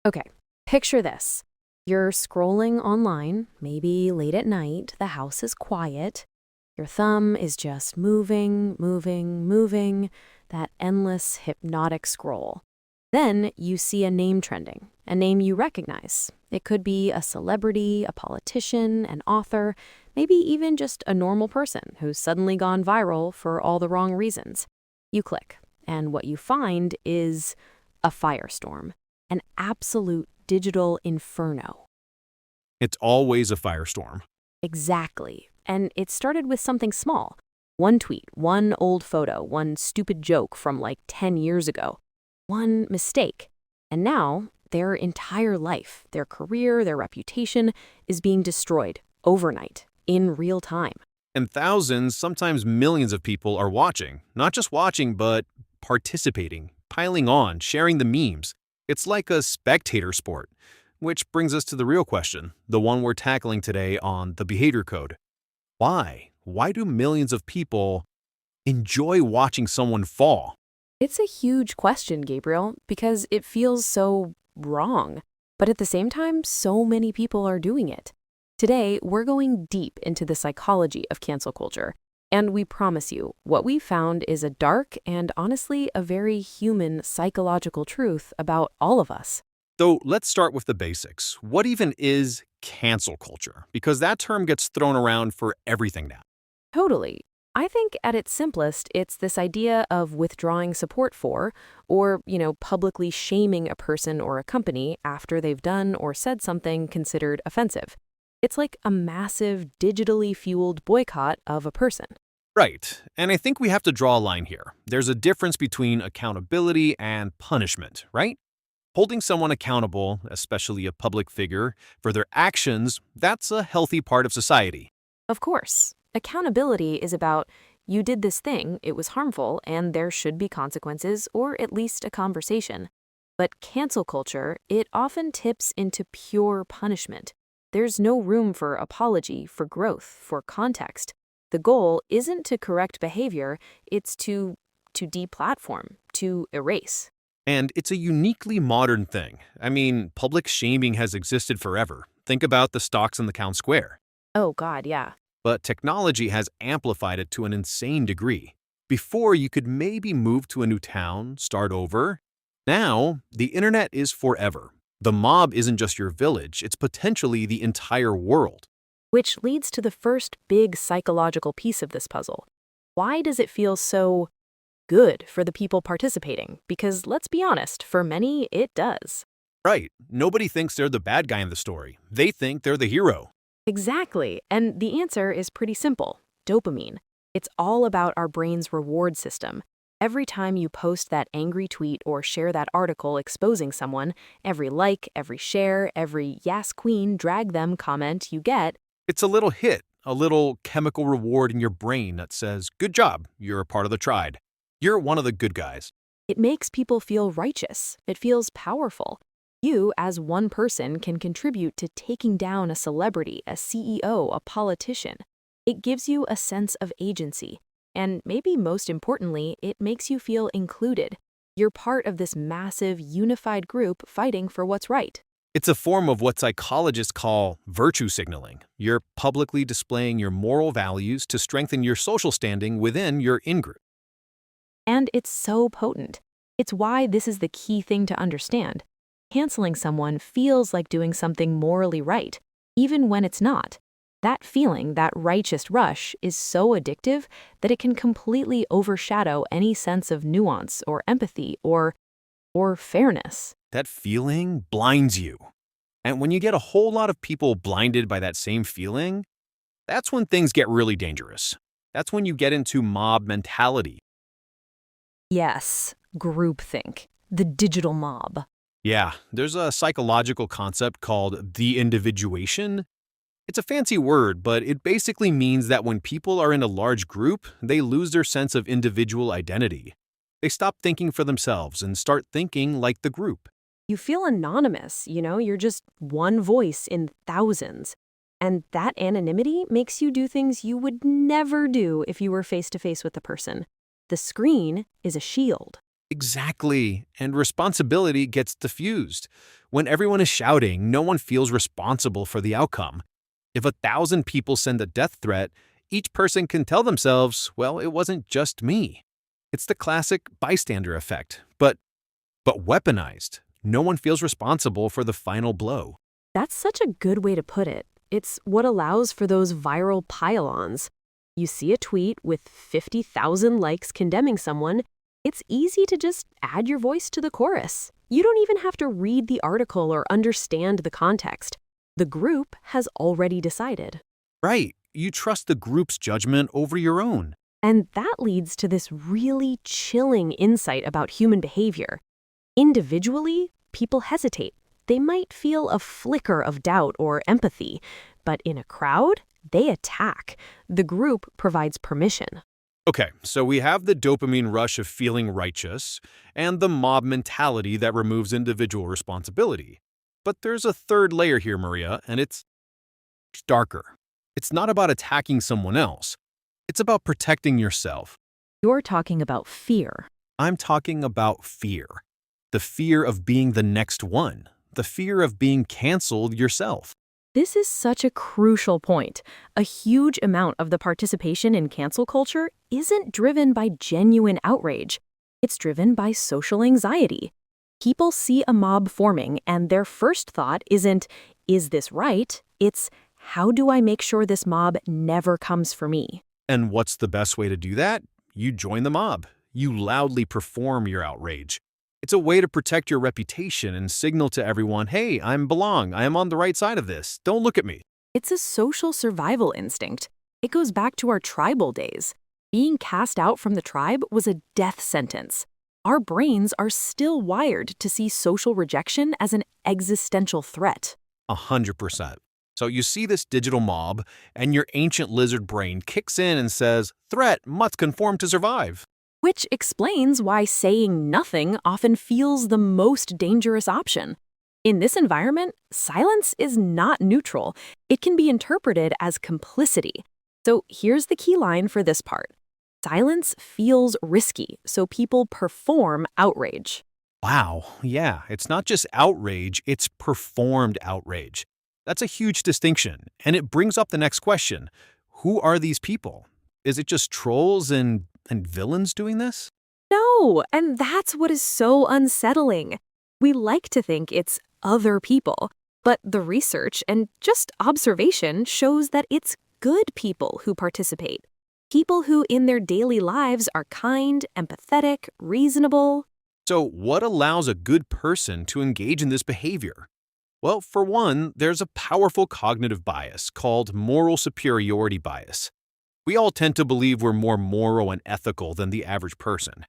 Okay, picture this. You're scrolling online, maybe late at night, the house is quiet. Your thumb is just moving, moving, moving, that endless hypnotic scroll. Then you see a name trending, a name you recognize. It could be a celebrity, a politician, an author, maybe even just a normal person who's suddenly gone viral for all the wrong reasons. You click, and what you find is a firestorm, an absolute digital inferno. It's always a firestorm. Exactly. And it started with something small. One tweet, one old photo, one stupid joke from like 10 years ago, one mistake. And now their entire life, their career, their reputation is being destroyed overnight, in real time. And thousands, sometimes millions of people are watching. Not just watching, but participating, piling on, sharing the memes. It's like a spectator sport. Which brings us to the real question, the one we're tackling today on the behavior code. Why? Why do millions of people enjoy watching someone fall? It's a huge question, Gabriel, because it feels so wrong. But at the same time, so many people are doing it. Today, we're going deep into the psychology of cancel culture. And we promise you, what we found is a dark and honestly a very human psychological truth about all of us. So let's start with the basics. What even is cancel culture? Because that term gets thrown around for everything now. Totally. I think at its simplest, it's this idea of withdrawing support for, or, publicly shaming a person or a company after they've done or said something considered offensive. It's like a massive digitally fueled boycott of a person. Right. And I think we have to draw a line here. There's a difference between accountability and punishment, right? Holding someone accountable, especially a public figure, for their actions, that's a healthy part of society. Of course, accountability is about you did this thing, it was harmful, and there should be consequences or at least a conversation. But cancel culture, it often tips into pure punishment. There's no room for apology, for growth, for context. The goal isn't to correct behavior, it's to deplatform, to erase. And it's a uniquely modern thing. I mean, public shaming has existed forever. Think about the stocks in the town square. Oh God, yeah. But technology has amplified it to an insane degree. Before, you could maybe move to a new town, start over. Now, the internet is forever. The mob isn't just your village, it's potentially the entire world. Which leads to the first big psychological piece of this puzzle. Why does it feel so good for the people participating? Because let's be honest, for many, it does. Right, nobody thinks they're the bad guy in the story. They think they're the hero. Exactly. And the answer is pretty simple: dopamine. It's all about our brain's reward system. Every time you post that angry tweet or share that article exposing someone, every like, every share, every "Yes Queen, drag them" comment you get, It's a little hit, a little chemical reward in your brain that says, good job, you're a part of the tribe. You're one of the good guys. it makes people feel righteous. It feels powerful. You, as one person, can contribute to taking down a celebrity, a CEO, a politician. It gives you a sense of agency. And maybe most importantly, it makes you feel included. You're part of this massive, unified group fighting for what's right. It's a form of what psychologists call virtue signaling. You're publicly displaying your moral values to strengthen your social standing within your in-group. And it's so potent. It's why this is the key thing to understand. Canceling someone feels like doing something morally right, even when it's not. That feeling, that righteous rush, is so addictive that it can completely overshadow any sense of nuance or empathy or fairness. That feeling blinds you. And when you get a whole lot of people blinded by that same feeling, that's when things get really dangerous. That's when you get into mob mentality. Yes, groupthink, the digital mob. Yeah, there's a psychological concept called the individuation. It's a fancy word, but it basically means that when people are in a large group, they lose their sense of individual identity. They stop thinking for themselves and start thinking like the group. You feel anonymous, you're just one voice in thousands. And that anonymity makes you do things you would never do if you were face to face with the person. The screen is a shield. Exactly. And responsibility gets diffused. When everyone is shouting, no one feels responsible for the outcome. If 1,000 people send a death threat, each person can tell themselves, well, it wasn't just me. It's the classic bystander effect, but weaponized. No one feels responsible for the final blow. That's such a good way to put it. It's what allows for those viral pile-ons. You see a tweet with 50,000 likes condemning someone, it's easy to just add your voice to the chorus. You don't even have to read the article or understand the context. The group has already decided. Right. You trust the group's judgment over your own. And that leads to this really chilling insight about human behavior. Individually, people hesitate. They might feel a flicker of doubt or empathy, but in a crowd, they attack. The group provides permission. Okay, so we have the dopamine rush of feeling righteous and the mob mentality that removes individual responsibility. But there's a third layer here, Maria, and it's darker. It's not about attacking someone else. It's about protecting yourself. You're talking about fear. I'm talking about fear. The fear of being the next one. The fear of being canceled yourself. This is such a crucial point. A huge amount of the participation in cancel culture isn't driven by genuine outrage. It's driven by social anxiety. People see a mob forming, and their first thought isn't, is this right? It's, how do I make sure this mob never comes for me? And what's the best way to do that? You join the mob. You loudly perform your outrage. It's a way to protect your reputation and signal to everyone, hey, I belong. I am on the right side of this. Don't look at me. It's a social survival instinct. It goes back to our tribal days. Being cast out from the tribe was a death sentence. Our brains are still wired to see social rejection as an existential threat. 100%. So you see this digital mob, and your ancient lizard brain kicks in and says, threat, must conform to survive. Which explains why saying nothing often feels the most dangerous option. In this environment, silence is not neutral. It can be interpreted as complicity. So here's the key line for this part. Silence feels risky, so people perform outrage. Wow, yeah, it's not just outrage, it's performed outrage. That's a huge distinction, and it brings up the next question. Who are these people? Is it just trolls and villains doing this? No, and that's what is so unsettling. We like to think it's other people, but the research and just observation shows that it's good people who participate. People who in their daily lives are kind, empathetic, reasonable. So what allows a good person to engage in this behavior? Well, for one, there's a powerful cognitive bias called moral superiority bias. We all tend to believe we're more moral and ethical than the average person.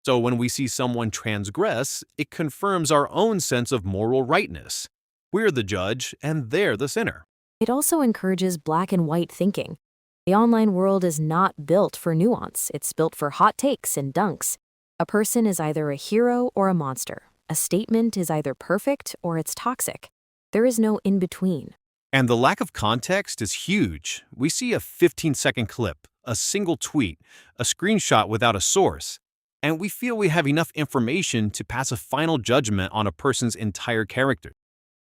So when we see someone transgress, it confirms our own sense of moral rightness. We're the judge, and they're the sinner. It also encourages black and white thinking. The online world is not built for nuance. It's built for hot takes and dunks. A person is either a hero or a monster. A statement is either perfect or it's toxic. There is no in-between. And the lack of context is huge. We see a 15-second clip, a single tweet, a screenshot without a source, and we feel we have enough information to pass a final judgment on a person's entire character.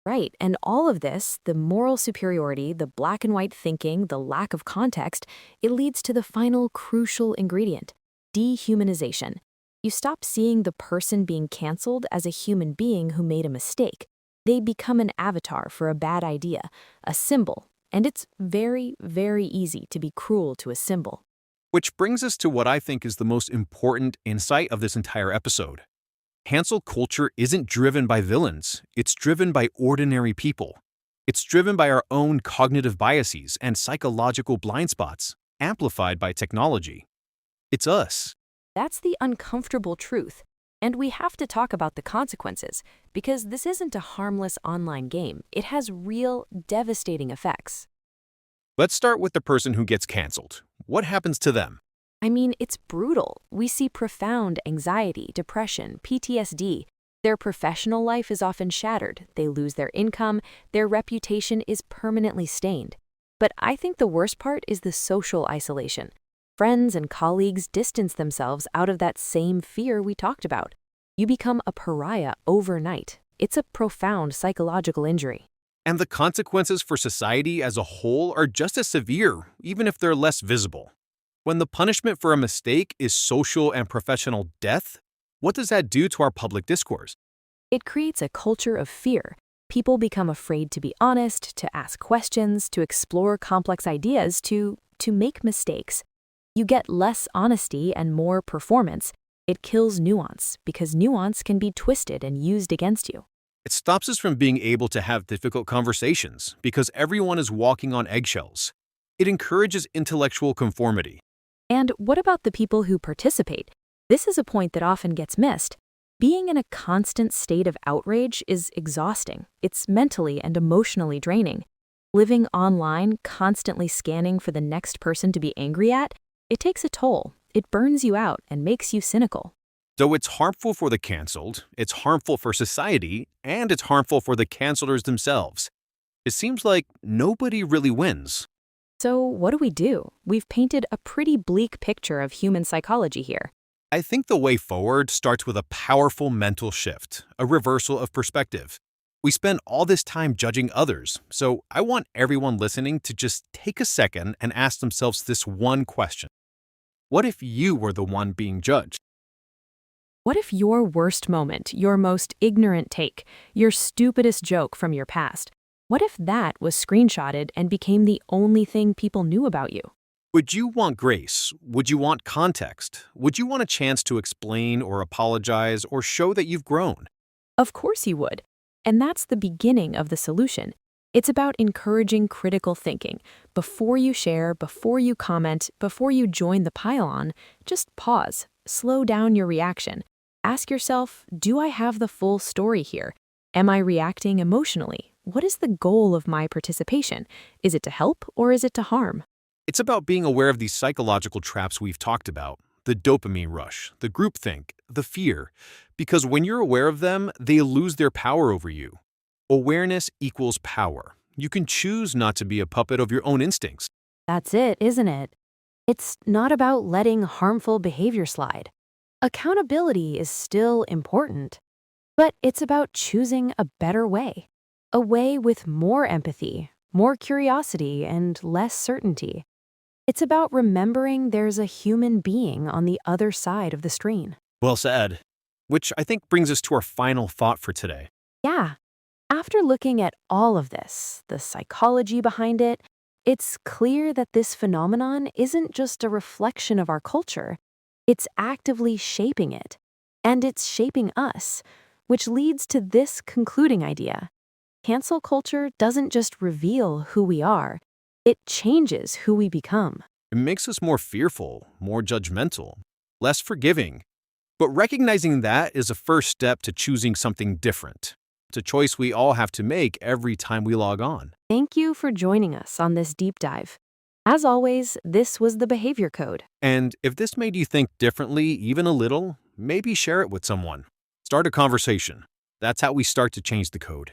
Right, and all of this, the moral superiority, the black and white thinking, the lack of context, it leads to the final crucial ingredient, dehumanization. You stop seeing the person being canceled as a human being who made a mistake. They become an avatar for a bad idea, a symbol, and it's very, very easy to be cruel to a symbol. Which brings us to what I think is the most important insight of this entire episode. Cancel culture isn't driven by villains, it's driven by ordinary people. It's driven by our own cognitive biases and psychological blind spots, amplified by technology. It's us. That's the uncomfortable truth. And we have to talk about the consequences, because this isn't a harmless online game. It has real, devastating effects. Let's start with the person who gets canceled. What happens to them? I mean, it's brutal. We see profound anxiety, depression, PTSD. Their professional life is often shattered. They lose their income. Their reputation is permanently stained. But I think the worst part is the social isolation. Friends and colleagues distance themselves out of that same fear we talked about. You become a pariah overnight. It's a profound psychological injury. And the consequences for society as a whole are just as severe, even if they're less visible. When the punishment for a mistake is social and professional death, what does that do to our public discourse? It creates a culture of fear. People become afraid to be honest, to ask questions, to explore complex ideas, to make mistakes. You get less honesty and more performance. It kills nuance because nuance can be twisted and used against you. It stops us from being able to have difficult conversations because everyone is walking on eggshells. It encourages intellectual conformity. And what about the people who participate? This is a point that often gets missed. Being in a constant state of outrage is exhausting. It's mentally and emotionally draining. Living online, constantly scanning for the next person to be angry at, it takes a toll. It burns you out and makes you cynical. Though it's harmful for the canceled, it's harmful for society, and it's harmful for the cancelers themselves. It seems like nobody really wins. So what do? We've painted a pretty bleak picture of human psychology here. I think the way forward starts with a powerful mental shift, a reversal of perspective. We spend all this time judging others, so I want everyone listening to just take a second and ask themselves this one question. What if you were the one being judged? What if your worst moment, your most ignorant take, your stupidest joke from your past, what if that was screenshotted and became the only thing people knew about you? Would you want grace? Would you want context? Would you want a chance to explain or apologize or show that you've grown? Of course you would. And that's the beginning of the solution. It's about encouraging critical thinking. Before you share, before you comment, before you join the pile-on, just pause, slow down your reaction. Ask yourself, do I have the full story here? Am I reacting emotionally? What is the goal of my participation? Is it to help or is it to harm? It's about being aware of these psychological traps we've talked about, the dopamine rush, the groupthink, the fear, because when you're aware of them, they lose their power over you. Awareness equals power. You can choose not to be a puppet of your own instincts. That's it, isn't it? It's not about letting harmful behavior slide. Accountability is still important, but it's about choosing a better way, a way with more empathy, more curiosity, and less certainty. It's about remembering there's a human being on the other side of the screen. Well said. Which I think brings us to our final thought for today. Yeah, after looking at all of this, the psychology behind it, it's clear that this phenomenon isn't just a reflection of our culture. It's actively shaping it, and it's shaping us, which leads to this concluding idea. Cancel culture doesn't just reveal who we are, it changes who we become. It makes us more fearful, more judgmental, less forgiving. But recognizing that is a first step to choosing something different. It's a choice we all have to make every time we log on. Thank you for joining us on this deep dive. As always, this was the Behavior Code. And if this made you think differently, even a little, maybe share it with someone. Start a conversation. That's how we start to change the code.